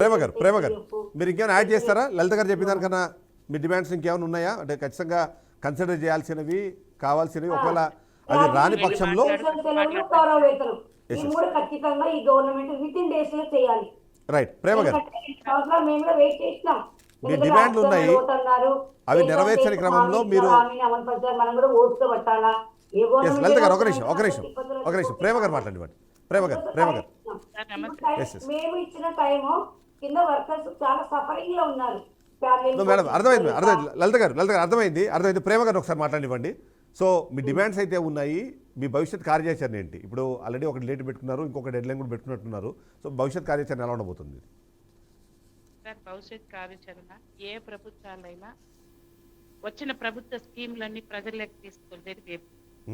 ప్రేమ గారు మీరు ఇంకేమైనా యాడ్ చేస్తారా? లలిత గారు చెప్పిన దానికన్నా మీ డిమాండ్స్ ఇంకేమైనా ఉన్నాయా? అంటే ఖచ్చితంగా కన్సిడర్ చేయాల్సినవి, కావాల్సినవి, ఒకవేళ అది రాని పక్షంలో రైట్. ప్రేమ గారు మీ డిమాండ్లు ఉన్నాయి, అవి నెరవేర్చని క్రమంలో మీరు ఎస్ లలిత గారు ఒక నిమిషం ప్రేమ గారు మాట్లాడండి. ప్రేమ గారు మేము ఇచ్చిన టైము కింద వర్కర్స్ చాలా సఫరింగ్ లో ఉన్నారు. మేడం అర్థమైంది లలిత గారు అర్థమైంది. ప్రేమ గారు ఒకసారి మాట్లాడివ్వండి. సో మీ డిమాండ్స్ అయితే ఉన్నాయి, మీ భవిష్యత్ కార్యాచరణ ఏంటి? ఇప్పుడు ఆల్రెడీ ఒక డేట్ పెట్టుకున్నారు, ఇంకొక డెడ్ లైన్ కూడా పెట్టుకున్నట్టున్నారు. సో భవిష్యత్ కార్యాచరణ ఎలా ఉండబోతుంది? సార్ భవిష్యత్ కార్యాచరణ ఏ ప్రభుత్వాలైనా వచ్చిన ప్రభుత్వ స్కీములన్నీ ప్రజలకు తీసుకెళ్ళేది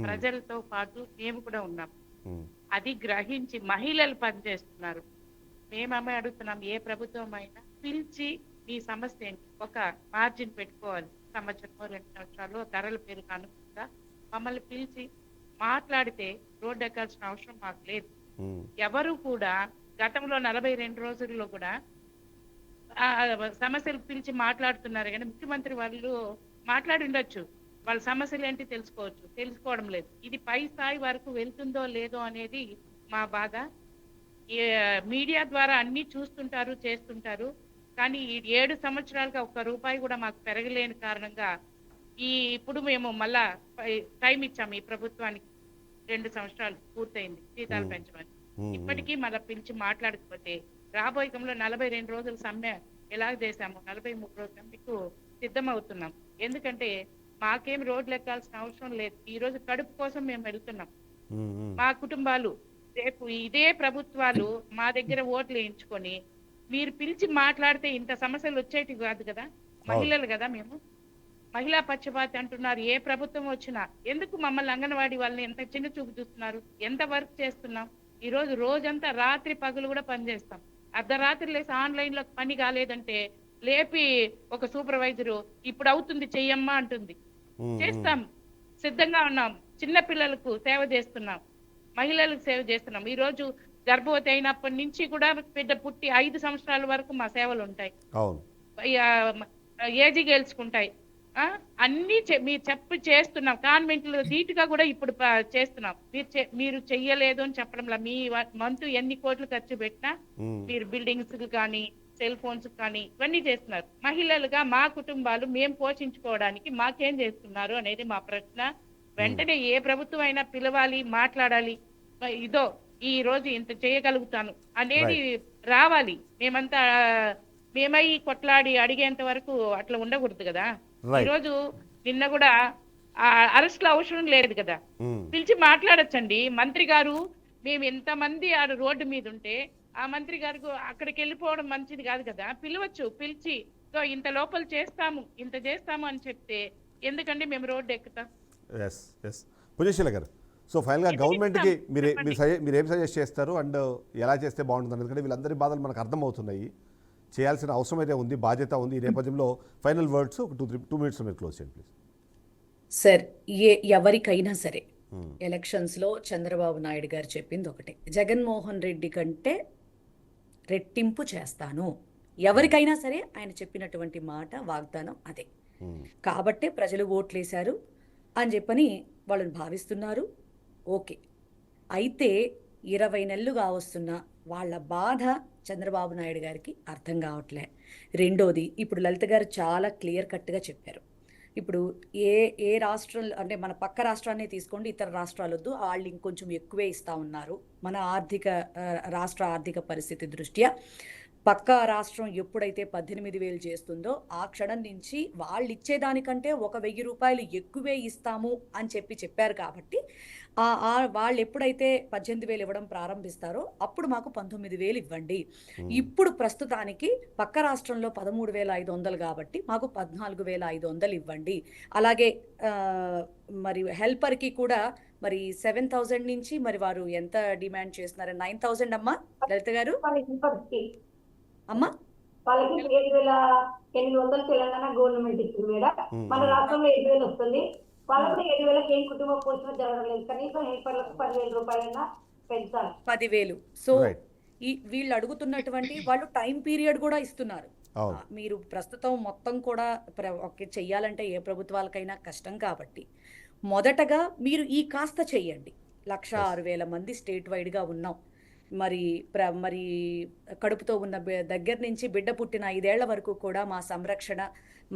ప్రజలతో పాటు మేము కూడా ఉన్నాం. అది గ్రహించి మహిళలు పనిచేస్తున్నారు. మేమమ్మే అడుగుతున్నాం, ఏ ప్రభుత్వం అయినా పిలిచి మీ సమస్య ఏంటి, ఒక మార్జిన్ పెట్టుకోవాలి. సంవత్సరమో 2 సంవత్సరాలు ధరల పేరు అనుకుంటా మమ్మల్ని పిలిచి మాట్లాడితే రోడ్డు ఎక్కాల్సిన అవసరం మాకు లేదు. ఎవరు కూడా గతంలో 42 రోజుల్లో కూడా సమస్యలు పిలిచి మాట్లాడుతున్నారు, కానీ ముఖ్యమంత్రి వాళ్ళు మాట్లాడి ఉండొచ్చు, వాళ్ళ సమస్యలు ఏంటి తెలుసుకోవడం లేదు. ఇది పై స్థాయి వరకు వెళ్తుందో లేదో అనేది మా బాధ. మీడియా ద్వారా అన్ని చూస్తుంటారు, చేస్తుంటారు, కానీ 7 సంవత్సరాలుగా 1 రూపాయి కూడా మాకు పెరగలేని కారణంగా ఇప్పుడు మేము మళ్ళా టైం ఇచ్చాము ఈ ప్రభుత్వానికి. 2 సంవత్సరాలు పూర్తయింది జీతాలు పెంచమని. ఇప్పటికీ మళ్ళీ పిలిచి మాట్లాడకపోతే రాబోయే కాలంలో 42 రోజులు సమ్మె ఎలా చేశాము, 43 రోజులు మీకు సిద్ధమవుతున్నాం. ఎందుకంటే మాకేం రోడ్లు ఎక్కాల్సిన అవసరం లేదు. ఈ రోజు కడుపు కోసం మేము వెళ్తున్నాం. మా కుటుంబాలు రేపు ఇదే ప్రభుత్వాలు మా దగ్గర ఓట్లు వేయించుకొని మీరు పిలిచి మాట్లాడితే ఇంత సమస్యలు వచ్చేటి కాదు కదా. మహిళలు కదా మేము, మహిళా పక్షపాతి అంటున్నారు. ఏ ప్రభుత్వం వచ్చినా ఎందుకు మమ్మల్ని అంగన్వాడీ వాళ్ళని ఎంత చిన్న చూపు చూస్తున్నారు? ఎంత వర్క్ చేస్తున్నాం? ఈ రోజు రోజంతా రాత్రి పగలు కూడా పనిచేస్తాం. అర్ధరాత్రి లేసి ఆన్లైన్ లో పని కాలేదంటే లేపి ఒక సూపర్వైజరు ఇప్పుడు అవుతుంది చెయ్యమ్మా అంటుంది. చేస్తాం, సిద్ధంగా ఉన్నాం. చిన్న పిల్లలకు సేవ చేస్తున్నాం, మహిళలకు సేవ చేస్తున్నాం. ఈ రోజు గర్భవతి అయినప్పటి నుంచి కూడా బిడ్డ పుట్టి 5 సంవత్సరాల వరకు మా సేవలు ఉంటాయి. ఏజీ గెలుచుకుంటాయి. అన్ని మీరు చేస్తున్నాం. కాన్వెంట్లు ధీటుగా కూడా ఇప్పుడు చేస్తున్నాం. మీరు చెయ్యలేదు అని చెప్పడంలా, మీ మంతు ఎన్ని కోట్లు ఖర్చు పెట్టినా మీరు బిల్డింగ్స్ కానీ సెల్ ఫోన్స్ కానీ ఇవన్నీ చేస్తున్నారు. మహిళలుగా మా కుటుంబాలు మేము పోషించుకోవడానికి మాకేం చేస్తున్నారు అనేది మా ప్రశ్న. వెంటనే ఏ ప్రభుత్వం అయినా పిలవాలి, మాట్లాడాలి. ఇదో ఈ రోజు ఇంత చేయగలుగుతాను అనేది రావాలి. మేమై కొట్లాడి అడిగేంత వరకు అట్లా ఉండకూడదు కదా. ఈ రోజు నిన్న కూడా అరెస్ట్ల అవసరం లేదు కదా, పిలిచి మాట్లాడొచ్చండి. మంత్రి గారు మేము ఎంతమంది ఆ రోడ్డు మీద ఉంటే ఆ మంత్రి గారు అక్కడికి వెళ్ళిపోవడం మంచిది కాదు కదా. పిలవచ్చు, పిలిచి సో ఇంత లోపల ఇంత చేస్తాము అని చెప్తే ఎందుకండి మేము రోడ్డు ఎక్కుతాం? పుజశీల గారు, సో ఫైనల్గా గవర్నమెంట్కి మీరు ఏం సజెస్ట్ చేస్తారు అండ్ ఎలా చేస్తే బాగుంటుంది? ఎందుకంటే వీళ్ళందరి బాధలు మనకు అర్థమవుతున్నాయి, చేయాల్సిన అవసరం అయితే ఉంది, బాధ్యత ఉంది. ఈ నేపథ్యంలో ఫైనల్ వర్డ్స్ ఒక 2 minutes మీరు క్లోజ్ చేయండి ప్లీజ్. సార్, ఎవరికైనా సరే ఎలక్షన్స్లో చంద్రబాబు నాయుడు గారు చెప్పింది ఒకటే, జగన్మోహన్ రెడ్డి కంటే రెట్టింపు చేస్తాను. ఎవరికైనా సరే ఆయన చెప్పినటువంటి మాట, వాగ్దానం అదే. కాబట్టే ప్రజలు ఓట్లేశారు అని చెప్పని వాళ్ళని భావిస్తున్నారు. ఓకే, అయితే 20 నెలలుగా వస్తున్న వాళ్ళ బాధ చంద్రబాబు నాయుడు గారికి అర్థం కావట్లే. రెండోది, ఇప్పుడు లలిత గారు చాలా క్లియర్ కట్గా చెప్పారు. ఇప్పుడు ఏ రాష్ట్రం అంటే మన పక్క రాష్ట్రాన్ని తీసుకోండి, ఇతర రాష్ట్రాలు వద్దు, వాళ్ళు ఇంకొంచెం ఎక్కువే ఇస్తూ ఉన్నారు. మన రాష్ట్ర ఆర్థిక పరిస్థితి దృష్ట్యా పక్క రాష్ట్రం ఎప్పుడైతే 18,000 చేస్తుందో ఆ క్షణం నుంచి వాళ్ళు ఇచ్చేదానికంటే 1,000 రూపాయలు ఎక్కువే ఇస్తాము అని చెప్పారు. కాబట్టి వాళ్ళు ఎప్పుడైతే 18,000 ఇవ్వడం ప్రారంభిస్తారో అప్పుడు మాకు 19,000 ఇవ్వండి. ఇప్పుడు ప్రస్తుతానికి పక్క రాష్ట్రంలో 13,500 కాబట్టి మాకు 14,500 ఇవ్వండి. అలాగే మరి హెల్పర్కి కూడా మరి 7,000 నుంచి మరి వారు ఎంత డిమాండ్ చేస్తున్నారు? 9,000 అమ్మా లలిత గారు. అమ్మా వాళ్ళకి 7,800 తెలంగాణ గవర్నమెంట్ ఇస్తుంది మేడం. మన రాష్ట్రంలో 7,000 వస్తుంది. వాళ్ళకి 7,000 ఏం కుటుంబ పోషణ జరగడం లేదు. కనీసం హెల్పర్లకు 10,000 రూపాయలైనా పెంచాలి. 10,000. సో వీళ్ళు అడుగుతున్నటువంటి వాళ్ళు టైం పీరియడ్ కూడా ఇస్తున్నారు. అవును. మీరు ప్రస్తుతం మొత్తం కూడా చెయ్యాలంటే ఏ ప్రభుత్వాలకైనా కష్టం కాబట్టి మొదటగా మీరు ఈ కాస్త చెయ్యండి. 1,06,000 మంది స్టేట్ వైడ్గా ఉన్నాం. మరి కడుపుతో ఉన్న దగ్గర నుంచి బిడ్డ పుట్టిన 5 ఏళ్ల వరకు కూడా మా సంరక్షణ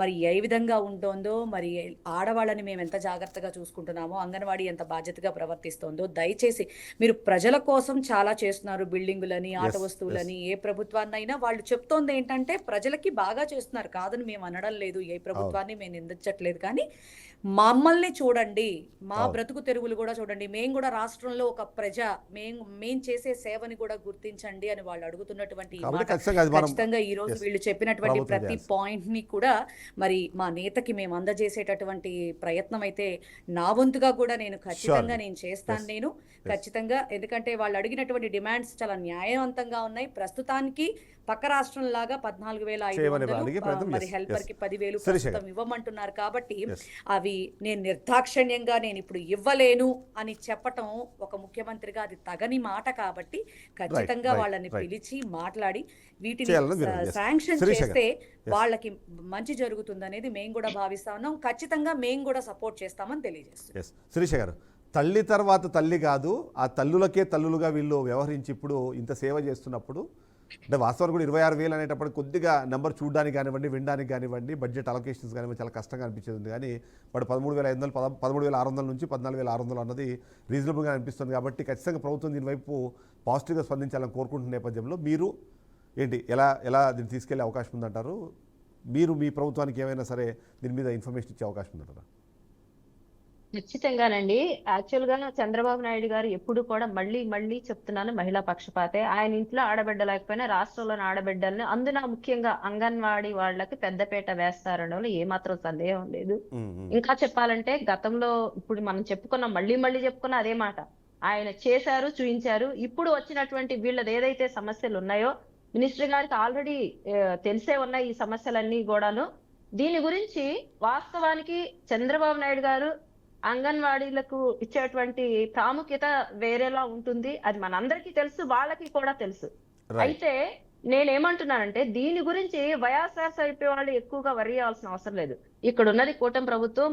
మరి ఏ విధంగా ఉంటుందో, మరి ఆడవాళ్ళని మేము ఎంత జాగ్రత్తగా చూసుకుంటున్నామో, అంగన్వాడీ ఎంత బాధ్యతగా ప్రవర్తిస్తోందో, దయచేసి మీరు ప్రజల కోసం చాలా చేస్తున్నారు. బిల్డింగులని, ఆట వస్తువులని, ఏ ప్రభుత్వాన్నైనా వాళ్ళు చెప్తోంది ఏంటంటే ప్రజలకి బాగా చేస్తున్నారు, కాదని మేము అనడం లేదు, ఏ ప్రభుత్వాన్ని మేము నిందించట్లేదు. కానీ మమ్మల్ని చూడండి, మా బ్రతుకు తెరువులు కూడా చూడండి, మేము కూడా రాష్ట్రంలో ఒక మేం చేసే సేవని కూడా గుర్తించండి అని వాళ్ళు అడుగుతున్నటువంటి ఖచ్చితంగా ఈ రోజు వీళ్ళు చెప్పినటువంటి ప్రతి పాయింట్ ని కూడా మరి మా నేతకి మేము అందజేసేటటువంటి ప్రయత్నం అయితే నా వంతుగా కూడా నేను ఖచ్చితంగా చేస్తాను. నేను ఖచ్చితంగా, ఎందుకంటే వాళ్ళు అడిగినటువంటి డిమాండ్స్ చాలా న్యాయవంతంగా ఉన్నాయి. ప్రస్తుతానికి పక్క రాష్ట్రం లాగా 14,500 మరి హెల్పర్ కి 10,000 ప్రస్తుతం ఇవ్వమంటున్నారు. కాబట్టి అవి నేను నిర్దాక్షిణ్యంగా నేను ఇప్పుడు ఇవ్వలేను అని చెప్పటం ఒక ముఖ్యమంత్రిగా అది తగని మాట. కాబట్టి ఖచ్చితంగా వాళ్ళని పిలిచి మాట్లాడి వీటిని శాంక్షన్ చేస్తే వాళ్ళకి మంచి జరుగుతుంది అనేది మేము కూడా భావిస్తా ఉన్నాం. ఖచ్చితంగా మేము కూడా సపోర్ట్ చేస్తామని తెలియజేస్తాం. శిరీష గారు, తల్లి తర్వాత తల్లి కాదు, ఆ తల్లులకే తల్లులుగా వీళ్ళు వ్యవహరించి ఇప్పుడు ఇంత సేవ చేస్తున్నప్పుడు, అంటే వాస్తవానికి కూడా 26,000 అనేటప్పుడు కొద్దిగా నెంబర్ చూడడానికి కానివ్వండి, వినడానికి కానివ్వండి, బడ్జెట్ అలొకేషన్స్ కానివ్వండి చాలా కష్టంగా అనిపించేది. కానీ బట్ 13,500 13,600 నుంచి 14,600 అన్నది రీజనబుల్గా అనిపిస్తుంది. కాబట్టి ఖచ్చితంగా ప్రభుత్వం దీనివైపు పాజిటివ్గా స్పందించాలని కోరుకుంటున్న నేపథ్యంలో మీరు ఏంటి ఎలా దీన్ని తీసుకెళ్లే అవకాశం ఉందంటారు? మీరు మీ ప్రభుత్వానికి ఏమైనా సరే దీని మీద ఇన్ఫర్మేషన్ ఇచ్చే అవకాశం ఉందంటారా? ఖచ్చితంగానండి. యాక్చువల్ గా చంద్రబాబు నాయుడు గారు ఎప్పుడు కూడా మళ్ళీ చెప్తున్నాను, మహిళా పక్షపాతే. ఆయన ఇంట్లో ఆడబిడ్డ లేకపోయినా రాష్ట్రంలోని ఆడబిడ్డల్ని, అందున ముఖ్యంగా అంగన్వాడీ వాళ్ళకి పెద్దపీట వేస్తారనడంలో ఏమాత్రం సందేహం లేదు. ఇంకా చెప్పాలంటే గతంలో ఇప్పుడు మనం చెప్పుకున్నాం, మళ్ళీ చెప్పుకున్నా అదే మాట. ఆయన చేశారు, చూయించారు. ఇప్పుడు వచ్చినటువంటి వీళ్ళది ఏదైతే సమస్యలు ఉన్నాయో మినిస్టర్ గారికి ఆల్రెడీ తెలిసే ఉన్నాయి ఈ సమస్యలన్నీ కూడాను. దీని గురించి వాస్తవానికి చంద్రబాబు నాయుడు గారు అంగన్వాడీలకు ఇచ్చేటువంటి ప్రాముఖ్యత వేరేలా ఉంటుంది. అది మనందరికీ తెలుసు, వాళ్ళకి కూడా తెలుసు. అయితే నేనేమంటున్నానంటే దీని గురించి వైఎస్ఆర్సీపీ వాళ్ళు ఎక్కువగా వరి అవ్వాల్సిన అవసరం లేదు. ఇక్కడ ఉన్నది కూటమి ప్రభుత్వం,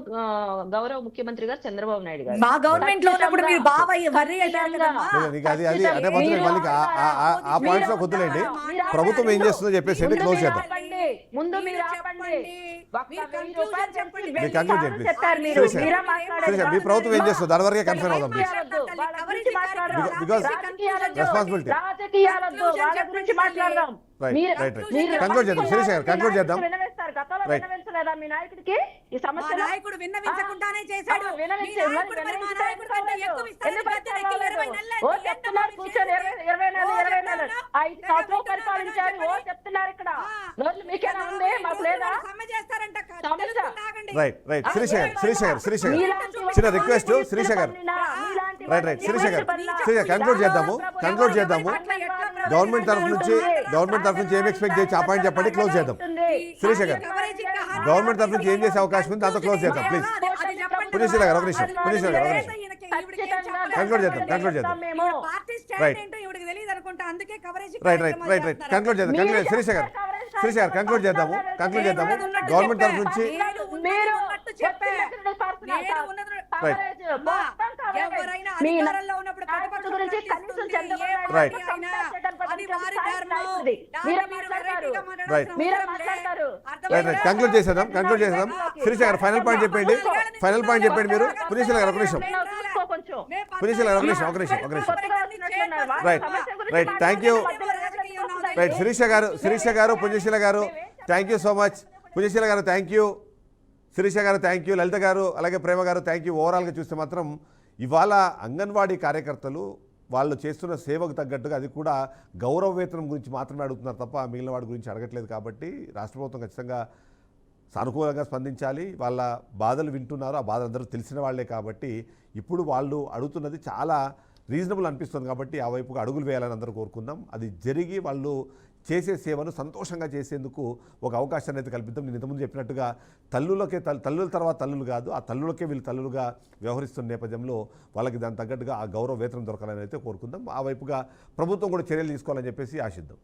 గౌరవ ముఖ్యమంత్రి గారు చంద్రబాబు నాయుడు గారు. మా గవర్నమెంట్ లో ఉన్నప్పుడు మీరు బాగా వరి ప్రభుత్వం ఏం చేస్తుందో చెప్పేసి క్లోజ్ చేద్దాం. ముందు మీరు ఆపండి. మీ ప్రభుత్వం ఏం చేస్తుంది దాని వరకే కన్ఫర్మ్ అవుదాం. బికాస్ రెస్పాన్సిబిలిటీ కంక్లూడ్ చేద్దాం. శిరీష గారు కంక్లూడ్ చేద్దాం. మీ నాయకుడికి ఈ సమస్య నాయకుడు విన్నవించకుండానే చేశాడు. కూర్చొని 20 నెలలు 5 సంవత్సరాలు పరిపాలించారు. చెప్తున్నారు ఇక్కడ మీకేనా ఉంది, మాకు లేదా? రైట్ శిరీష గారు చిన్న రిక్వెస్ట్. శిరీష గారు శిరీష గారు కంక్లూడ్ చేద్దాము. గవర్నమెంట్ తరఫు నుంచి ఏం ఎక్స్పెక్ట్ చేసి ఆ పాయింట్ చెప్పండి, క్లోజ్ చేద్దాం. శిరీష గారు గవర్నమెంట్ తరఫు నుంచి ఏం చేసే అవకాశం ఉంది దాంతో క్లోజ్ చేద్దాం ప్లీజ్. పుణ్యశీల గారు ఒక నిమిషం కంక్లూడ్ చేద్దాం. రైట్ కంక్లూడ్ చేద్దాం. శిరీష గారు కంక్లూడ్ చేద్దాము. గవర్నమెంట్ తరఫు నుంచి కంక్లూడ్ చేసేద్దాం. శిరీష గారు ఫైనల్ పాయింట్ చెప్పండి. మీరు పుణ్యశీల గారు ఒక నిమిషం. Right thank you. Right Sirisha గారు పుణ్యశీల గారు thank you so much. Punyasheela గారు థ్యాంక్ యూ, శిరీష గారు థ్యాంక్ యూ, లలిత గారు అలాగే ప్రేమ గారు థ్యాంక్ యూ. ఓవరాల్గా చూస్తే మాత్రం ఇవాళ అంగన్వాడీ కార్యకర్తలు వాళ్ళు చేస్తున్న సేవకు తగ్గట్టుగా అది కూడా గౌరవ వేతనం గురించి మాత్రమే అడుగుతున్నారు తప్ప మిగిలిన వాడి గురించి అడగట్లేదు. కాబట్టి రాష్ట్ర ప్రభుత్వం ఖచ్చితంగా సానుకూలంగా స్పందించాలి. వాళ్ళ బాధలు వింటున్నారు, ఆ బాధలు అందరూ తెలిసిన వాళ్లే. కాబట్టి ఇప్పుడు వాళ్ళు అడుగుతున్నది చాలా రీజనబుల్ అనిపిస్తుంది కాబట్టి ఆ వైపుగా అడుగులు వేయాలని అందరూ కోరుకుందాం. అది జరిగి వాళ్ళు చేసే సేవను సంతోషంగా చేసేందుకు ఒక అవకాశాన్ని అయితే కల్పిద్దాం. నేను ఇంతకుముందు చెప్పినట్టుగా తల్లుల తర్వాత తల్లులు కాదు, ఆ తల్లులకే వీళ్ళు తల్లులుగా వ్యవహరిస్తున్న నేపథ్యంలో వాళ్ళకి దాని తగ్గట్టుగా ఆ గౌరవ వేతనం దొరకాలని అయితే కోరుకుందాం. ఆ వైపుగా ప్రభుత్వం కూడా చర్యలు తీసుకోవాలని చెప్పేసి ఆశిద్దాం.